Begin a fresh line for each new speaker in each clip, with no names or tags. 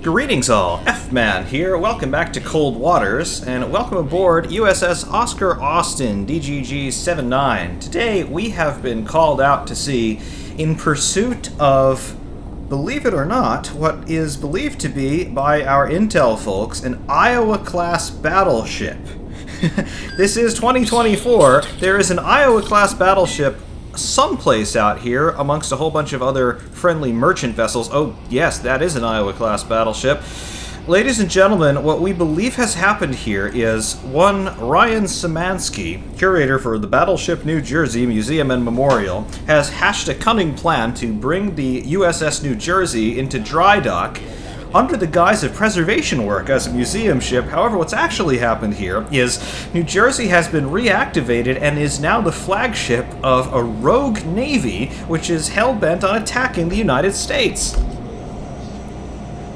Greetings all, F-Man here, welcome back to Cold Waters, and welcome aboard USS Oscar Austin, DGG-79. Today we have been called out to sea in pursuit of, believe it or not, what is believed to be, by our intel folks, an Iowa-class battleship. This is 2024, there is an Iowa-class battleship someplace out here amongst a whole bunch of other friendly merchant vessels. Oh yes, that is an Iowa-class battleship. Ladies and gentlemen, what we believe has happened here is one Ryan Szymanski, curator for the Battleship New Jersey Museum and Memorial, has hatched a cunning plan to bring the USS New Jersey into dry dock under the guise of preservation work as a museum ship. However, what's actually happened here is New Jersey has been reactivated and is now the flagship of a rogue navy which is hell-bent on attacking the United States.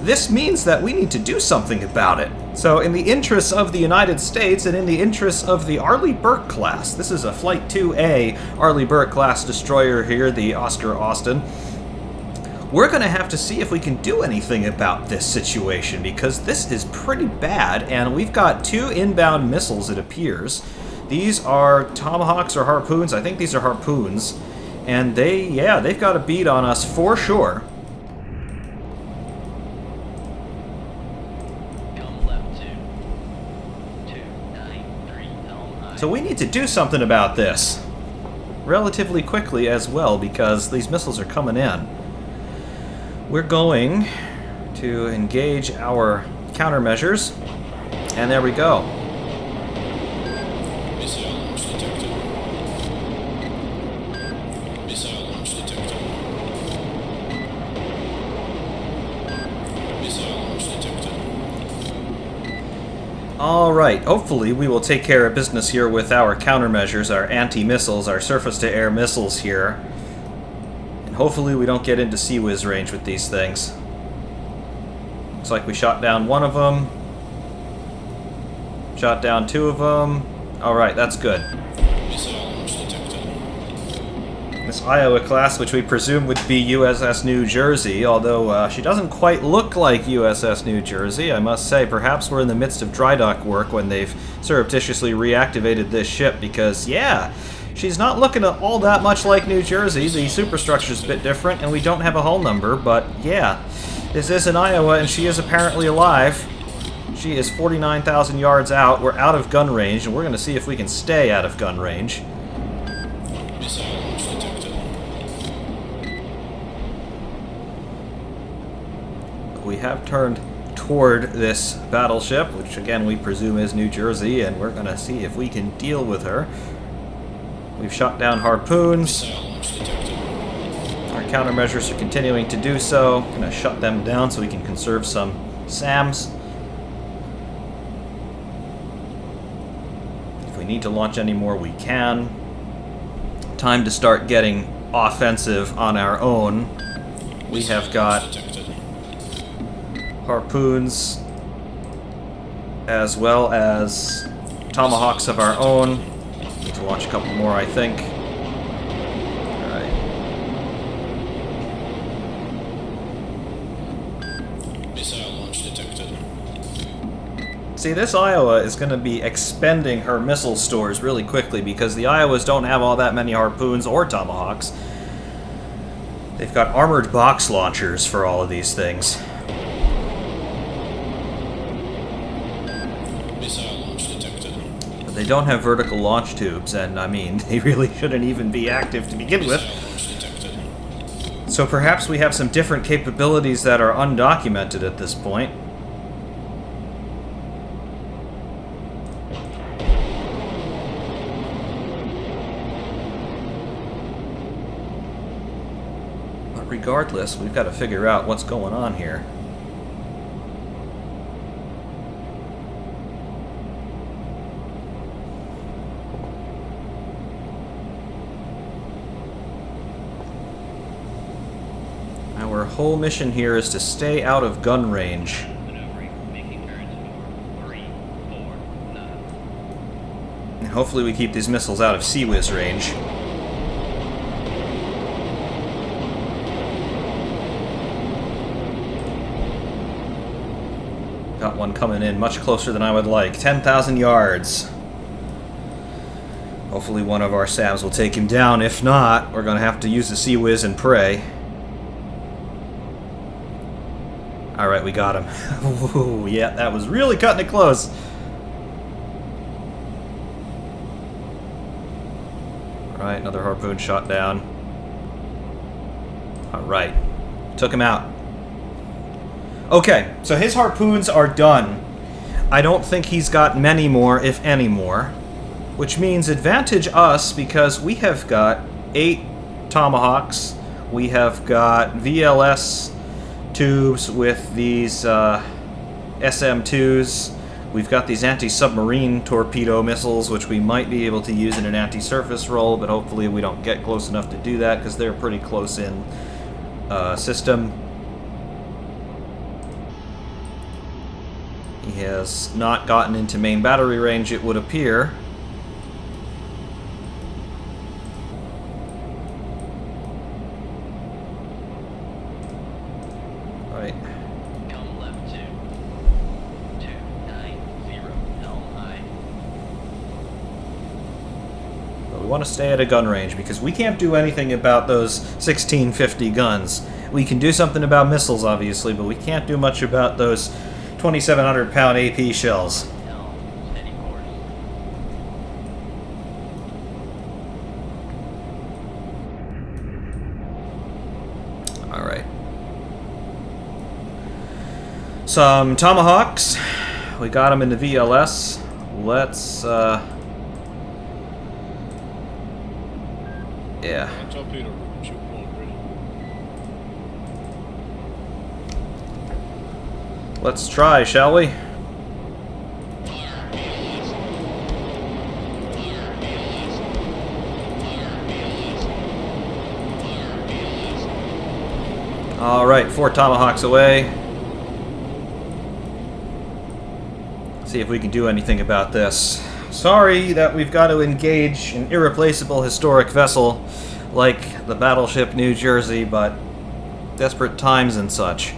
This means that we need to do something about it. So in the interests of the United States and in the interests of the Arleigh Burke class, this is a Flight 2A Arleigh Burke class destroyer here, the Oscar Austin, we're going to have to see if we can do anything about this situation, because this is pretty bad, and we've got two inbound missiles, it appears. These are tomahawks or harpoons. I think these are harpoons. And they've got a bead on us for sure. So we need to do something about this relatively quickly as well, because these missiles are coming in. We're going to engage our countermeasures, and there we go.
Missile launch detected. Missile launch detected. Missile launch detected.
Alright, hopefully we will take care of business here with our countermeasures, our anti-missiles, our surface-to-air missiles here. Hopefully we don't get into sea whiz range with these things. Looks like we shot down one of them. Shot down two of them. Alright, that's good.
Missile launch detected.
This Iowa class, which we presume would be USS New Jersey, although she doesn't quite look like USS New Jersey, I must say. Perhaps we're in the midst of dry dock work when they've surreptitiously reactivated this ship, because, yeah, she's not looking all that much like New Jersey. The superstructure's a bit different, and we don't have a hull number, but yeah. This is in Iowa, and she is apparently alive. She is 49,000 yards out. We're out of gun range, and we're going to see if we can stay out of gun range.
Missile launch detected.
We have turned toward this battleship, which again we presume is New Jersey, and we're going to see if we can deal with her. We've shot down harpoons.
Missile launch detected.
Our countermeasures are continuing to do so. I'm going to shut them down so we can conserve some SAMs. If we need to launch any more, we can. Time to start getting offensive on our own. We have got harpoons as well as tomahawks of our own. Need to launch a couple more, I think. Alright.
Missile launch detected.
See, this Iowa is going to be expending her missile stores really quickly, because the Iowas don't have all that many harpoons or tomahawks. They've got armored box launchers for all of these things.
Missile launch detected.
But they don't have vertical launch tubes, and I mean, they really shouldn't even be active to begin with.
Missile launch detected.
So perhaps we have some different capabilities that are undocumented at this point. But regardless, we've got to figure out what's going on here. Our whole mission here is to stay out of gun range. And hopefully we keep these missiles out of sea whiz range. Got one coming in much closer than I would like. 10,000 yards. Hopefully one of our SABs will take him down. If not, we're going to have to use the Sea Whiz and pray. Alright, we got him. Ooh, yeah, that was really cutting it close. Alright, another harpoon shot down. Alright. Took him out. Okay, so his harpoons are done. I don't think he's got many more, if any more. Which means advantage us, because we have got 8 Tomahawks. We have got VLS tubes with these SM2s. We've got these anti-submarine torpedo missiles, which we might be able to use in an anti-surface role, but hopefully we don't get close enough to do that, because they're pretty close in system. He has not gotten into main battery range, it would appear. Right.
Come left 290 helm high.
But we want to stay at a gun range, because we can't do anything about those 1650 guns. We can do something about missiles, obviously, but we can't do much about those 2,700-pound AP shells.
Helm, steady course.
Alright. Some Tomahawks. We got them in the VLS. Let's, yeah.
Torpedo room, shoot point ready.
Let's try, shall we? Alright, 4 Tomahawks away. See if we can do anything about this. Sorry that we've got to engage an irreplaceable historic vessel like the Battleship New Jersey, but desperate times and such.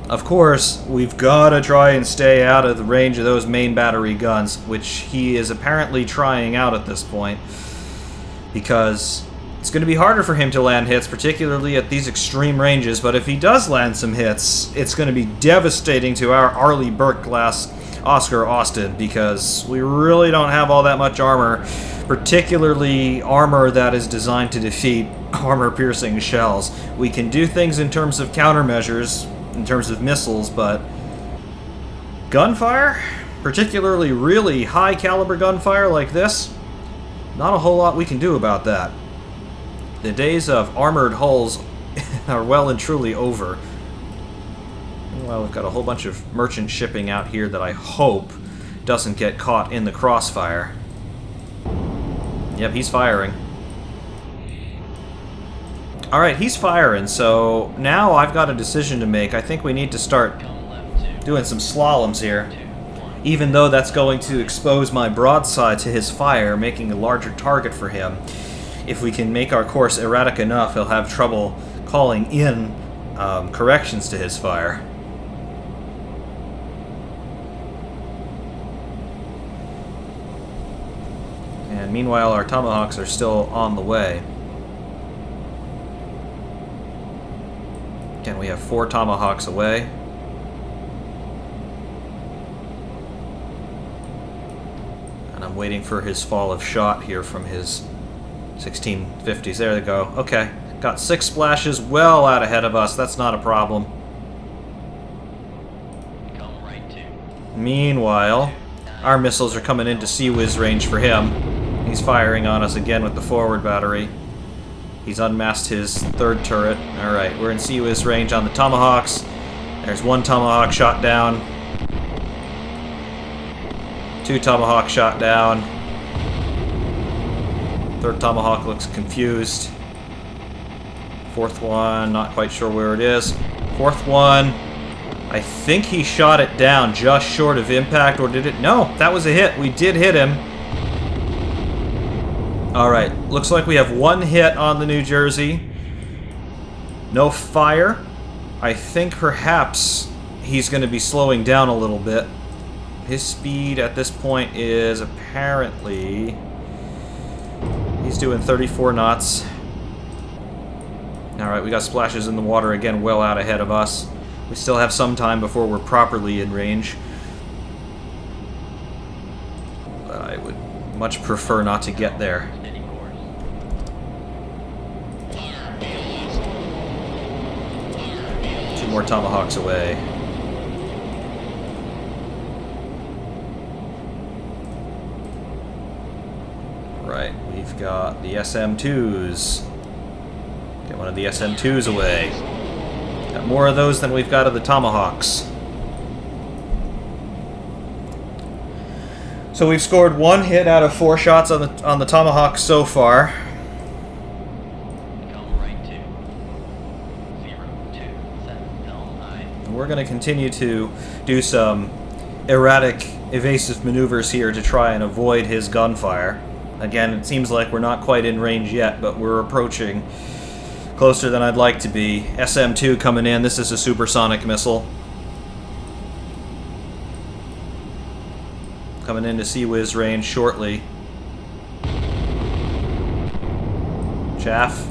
Of course, we've got to try and stay out of the range of those main battery guns, which he is apparently trying out at this point, because it's going to be harder for him to land hits, particularly at these extreme ranges, but if he does land some hits, it's going to be devastating to our Arleigh Burke-class Oscar Austin, because we really don't have all that much armor, particularly armor that is designed to defeat armor-piercing shells. We can do things in terms of countermeasures, in terms of missiles, but gunfire, particularly really high-caliber gunfire like this, not a whole lot we can do about that. The days of armored hulls are well and truly over. Well, we've got a whole bunch of merchant shipping out here that I hope doesn't get caught in the crossfire. Yep, he's firing. Alright, he's firing, so now I've got a decision to make. I think we need to start doing some slaloms here. Even though that's going to expose my broadside to his fire, making a larger target for him. If we can make our course erratic enough, he'll have trouble calling in corrections to his fire. And meanwhile, our Tomahawks are still on the way. Again, we have 4 Tomahawks away. And I'm waiting for his fall of shot here from his 1650s. There they go. Okay. Got 6 splashes well out ahead of us. That's not a problem.
Come right 2.
Meanwhile, our missiles are coming into Sea Whiz range for him. He's firing on us again with the forward battery. He's unmasked his 3rd turret. Alright, we're in Sea Whiz range on the Tomahawks. There's 1 Tomahawk shot down. 2 Tomahawk shot down. 3rd Tomahawk looks confused. 4th one, not quite sure where it is. 4th one, I think he shot it down just short of impact, or did it? No, that was a hit. We did hit him. Alright, looks like we have 1 hit on the New Jersey. No fire. I think perhaps he's going to be slowing down a little bit. His speed at this point is apparently... He's doing 34 knots. Alright, we got splashes in the water again, well out ahead of us. We still have some time before we're properly in range. But I would much prefer not to get there.
Steady course.
2 more tomahawks away. Right, we've got the SM-2s. Get one of the SM-2s away. Got more of those than we've got of the tomahawks. So we've scored 1 hit out of 4 shots on the tomahawk so far.
Come right 2. 027 helm high.
And we're going to continue to do some erratic, evasive maneuvers here to try and avoid his gunfire. Again, it seems like we're not quite in range yet, but we're approaching closer than I'd like to be. SM-2 coming in. This is a supersonic missile. Coming into Sea-Whiz range shortly. Chaff.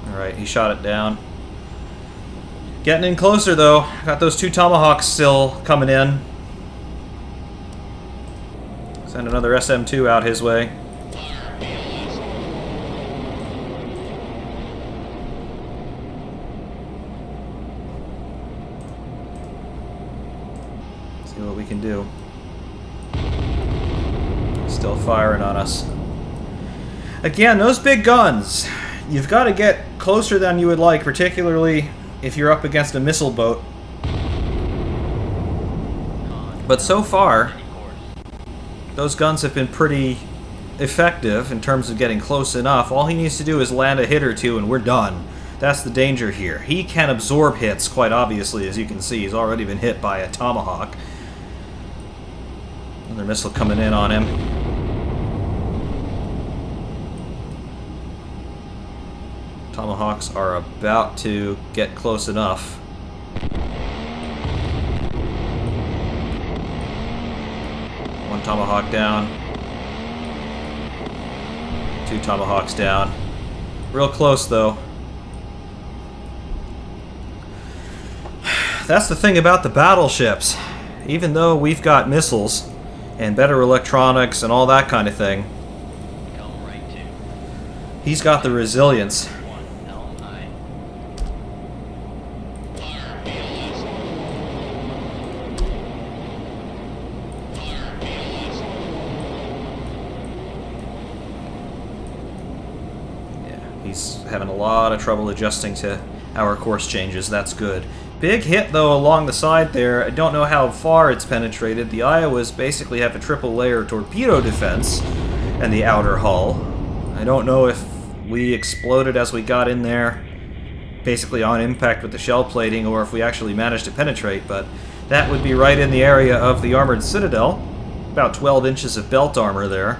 Alright, he shot it down. Getting in closer, though. Got those 2 tomahawks still coming in. Send another SM-2 out his way. See what we can do. Still firing on us. Again, those big guns. You've got to get closer than you would like, particularly if you're up against a missile boat. But so far, those guns have been pretty effective in terms of getting close enough. All he needs to do is land a hit or 2 and we're done. That's the danger here. He can absorb hits, quite obviously, as you can see. He's already been hit by a tomahawk. Another missile coming in on him. Tomahawks are about to get close enough. One tomahawk down. 2 tomahawks down. Real close, though. That's the thing about the battleships. Even though we've got missiles and better electronics and all that kind of thing,
Come right 2.
he's got the resilience.
1 helm high.
Yeah, he's having a lot of trouble adjusting to our course changes. That's good. Big hit, though, along the side there. I don't know how far it's penetrated. The Iowas basically have a triple-layer torpedo defense and the outer hull. I don't know if we exploded as we got in there, basically on impact with the shell plating, or if we actually managed to penetrate, but that would be right in the area of the armored citadel. About 12 inches of belt armor there.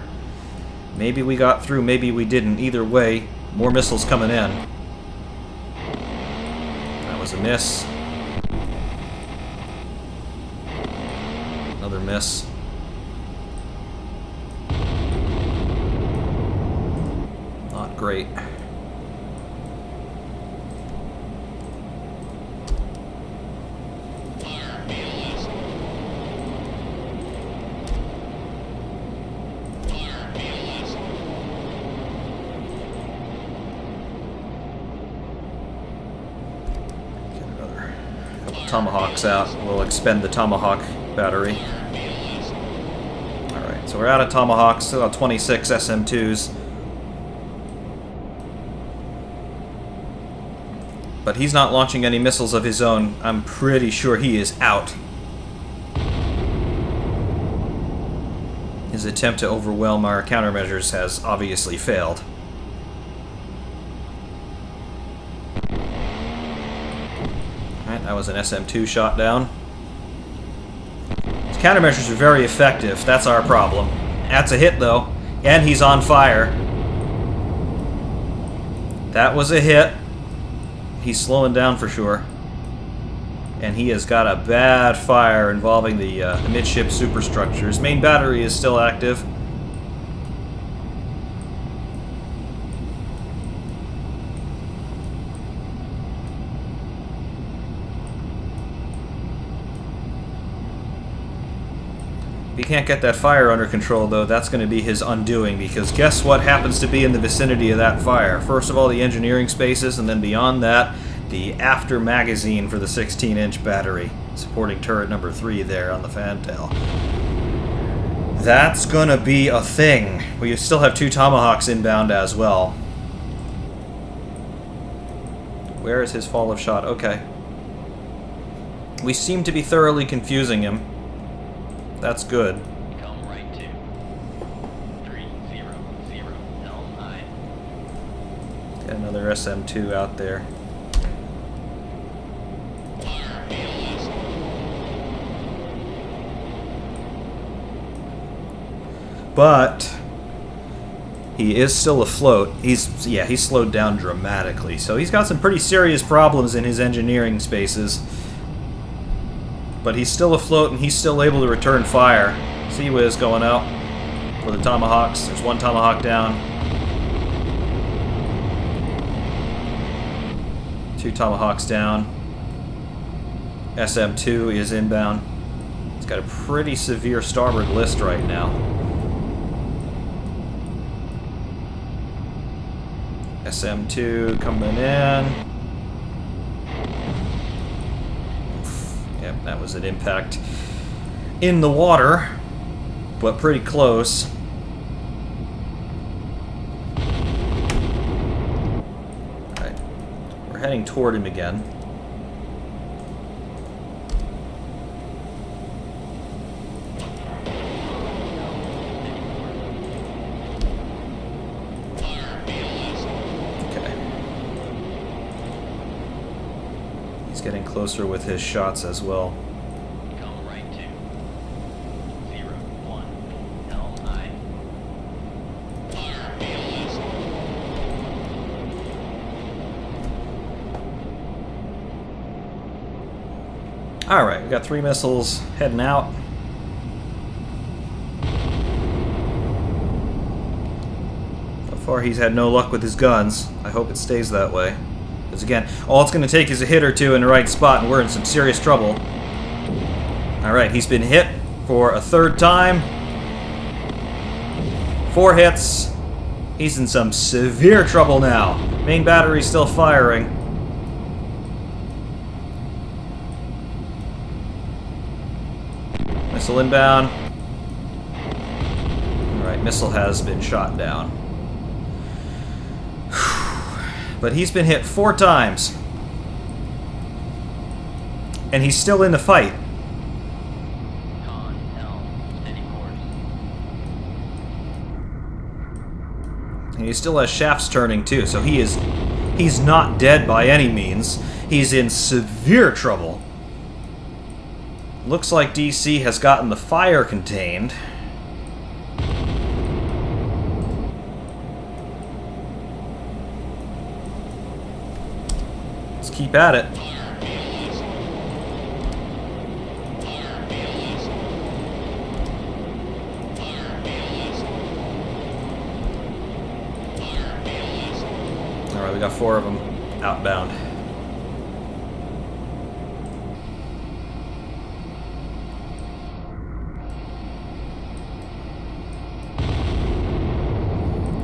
Maybe we got through, maybe we didn't. Either way, more missiles coming in. That was a miss. Another miss. Not great. Get another couple tomahawks out. We'll expend the tomahawk battery. Alright, so we're out of tomahawks, still got 26 SM-2s. But he's not launching any missiles of his own. I'm pretty sure he is out. His attempt to overwhelm our countermeasures has obviously failed. Alright, that was an SM-2 shot down. His countermeasures are very effective. That's our problem. That's a hit, though. And he's on fire. That was a hit. He's slowing down for sure. And he has got a bad fire involving the midship superstructure. His main battery is still active. If he can't get that fire under control, though, that's going to be his undoing, because guess what happens to be in the vicinity of that fire? First of all, the engineering spaces, and then beyond that, the after magazine for the 16-inch battery, supporting turret number 3 there on the fantail. That's gonna be a thing. We still have 2 Tomahawks inbound as well. Where is his fall of shot? Okay. We seem to be thoroughly confusing him. That's good.
Come right to 300, helm aye.
Got another SM-2 out there. But he is still afloat. He's slowed down dramatically. So he's got some pretty serious problems in his engineering spaces. But he's still afloat and he's still able to return fire. Sea Whiz going out for the Tomahawks. There's 1 Tomahawk down. 2 Tomahawks down. SM-2 is inbound. It's got a pretty severe starboard list right now. SM-2 coming in. Oof. Yep, that was an impact in the water, but pretty close. Alright, we're heading toward him again. Getting closer with his shots as well.
Come right to 01, helm aye.
Alright, we got 3 missiles heading out. So far he's had no luck with his guns. I hope it stays that way. Because again, all it's going to take is a hit or 2 in the right spot and we're in some serious trouble. Alright, he's been hit for a 3rd time. 4 hits. He's in some severe trouble now. Main battery's still firing. Missile inbound. Alright, missile has been shot down. But he's been hit 4 times. And he's still in the fight.
Con, helm, steady course.
And he still has shafts turning too, so he's not dead by any means. He's in severe trouble. Looks like DC has gotten the fire contained. Keep at it. Alright, we got 4 of them outbound.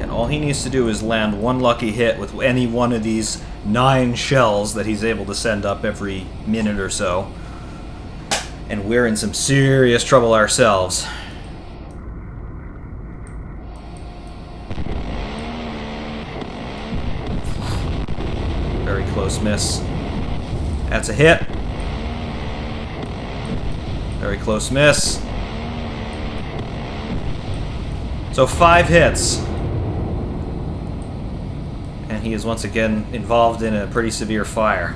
And all he needs to do is land 1 lucky hit with any one of these 9 shells that he's able to send up every minute or so. And we're in some serious trouble ourselves. Very close miss. That's a hit. Very close miss. So 5 hits. And he is once again involved in a pretty severe fire.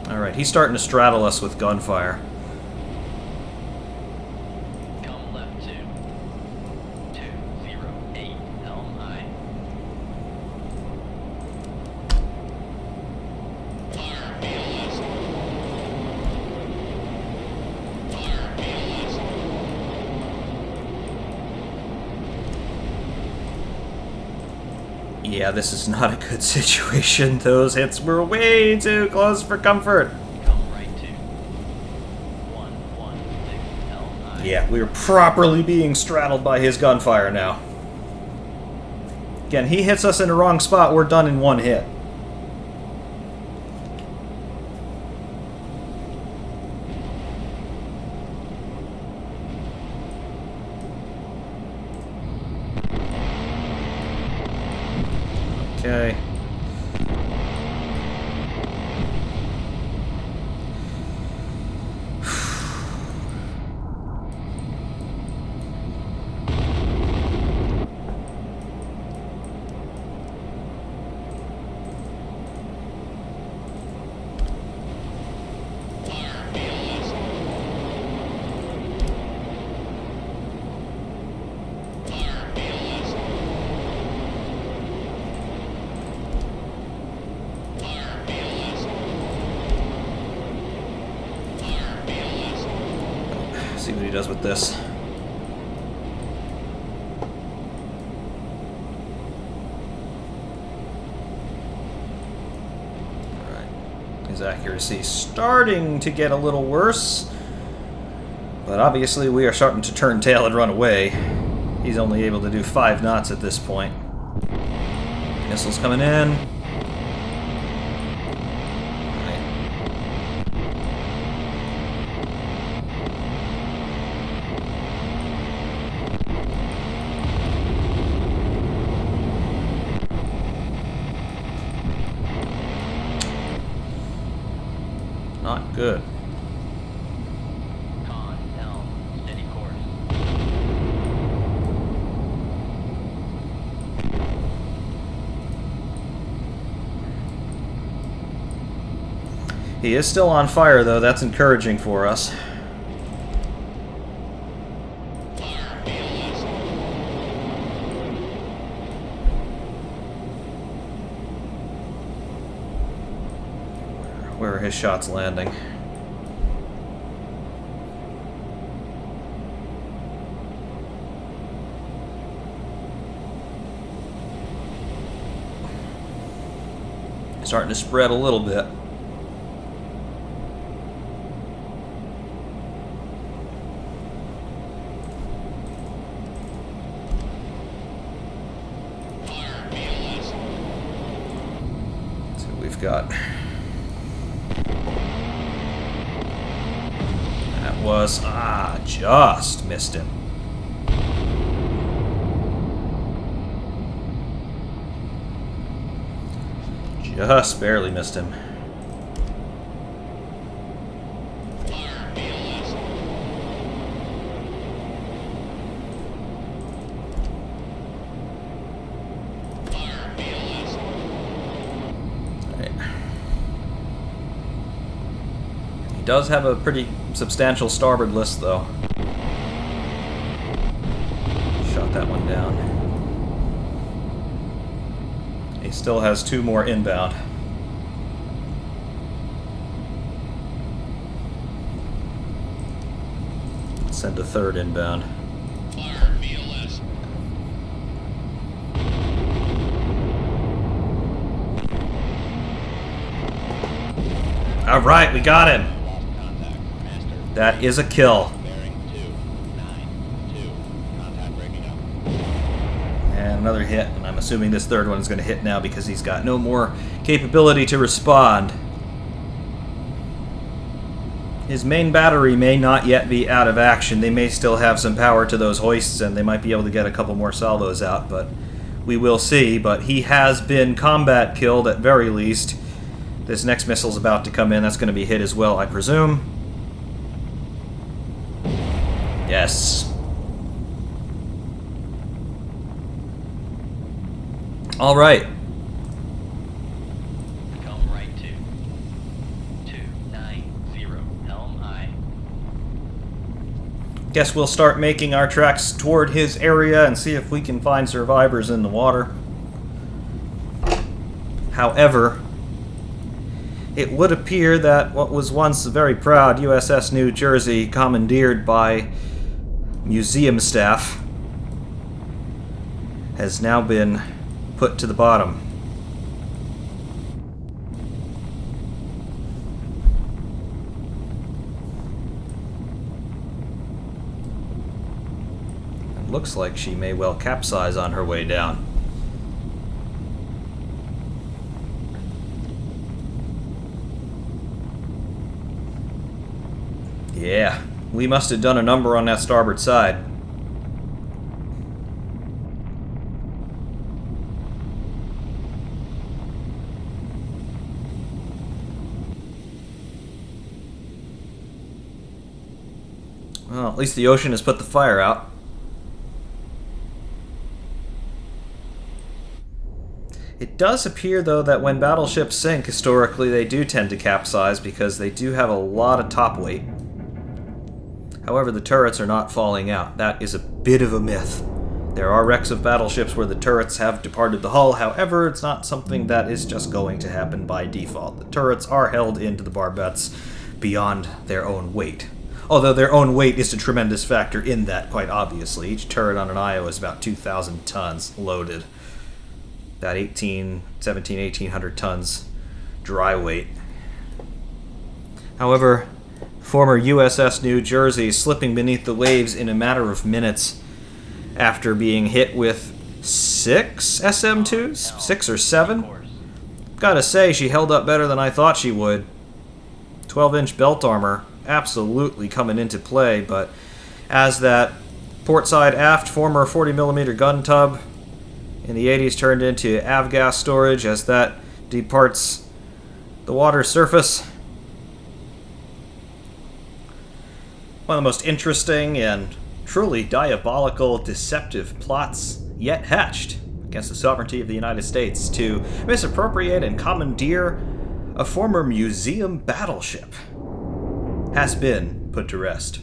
Alright, he's starting to straddle us with gunfire.
Come left
Yeah, this is not a good situation. Those hits were way too close for comfort.
Come right to 116 LI.
Yeah, we are properly being straddled by his gunfire now. Again, he hits us in the wrong spot, we're done in one hit. Okay. See what he does with this. Alright. His accuracy starting to get a little worse. But obviously we are starting to turn tail and run away. He's only able to do 5 knots at this point. Missiles coming in. Not good.
Con L. Steady course.
He is still on fire, though. That's encouraging for us. Where are his shots landing? Starting to spread a little bit. Let's see what we've got. Was just missed him. Just barely missed him. Does have a pretty substantial starboard list, though. Shot that one down. He still has 2 more inbound. Send a 3rd inbound. All right, we got him. That is a kill. And another hit, and I'm assuming this 3rd one is going to hit now because he's got no more capability to respond. His main battery may not yet be out of action. They may still have some power to those hoists, and they might be able to get a couple more salvos out, but we will see. But he has been combat killed at very least. This next missile's about to come in. That's going to be hit as well, I presume. Yes. All right.
Come right to 290 Helm I.
Guess we'll start making our tracks toward his area and see if we can find survivors in the water. However, it would appear that what was once the very proud USS New Jersey, commandeered by museum staff, has now been put to the bottom. It looks like she may well capsize on her way down. Yeah, we must have done a number on that starboard side. Well, at least the ocean has put the fire out. It does appear, though, that when battleships sink, historically, they do tend to capsize because they do have a lot of top weight. However, the turrets are not falling out. That is a bit of a myth. There are wrecks of battleships where the turrets have departed the hull. However, it's not something that is just going to happen by default. The turrets are held into the barbettes beyond their own weight. Although their own weight is a tremendous factor in that, quite obviously. Each turret on an IO is about 2,000 tons loaded. That 1,700 tons dry weight. However, former USS New Jersey slipping beneath the waves in a matter of minutes after being hit with 6 SM2s? 6 or 7? Gotta say, she held up better than I thought she would. 12-inch belt armor absolutely coming into play, but as that portside aft former 40mm gun tub in the 80s turned into avgas storage as that departs the water surface. One of the most interesting and truly diabolical, deceptive plots yet hatched against the sovereignty of the United States to misappropriate and commandeer a former museum battleship has been put to rest.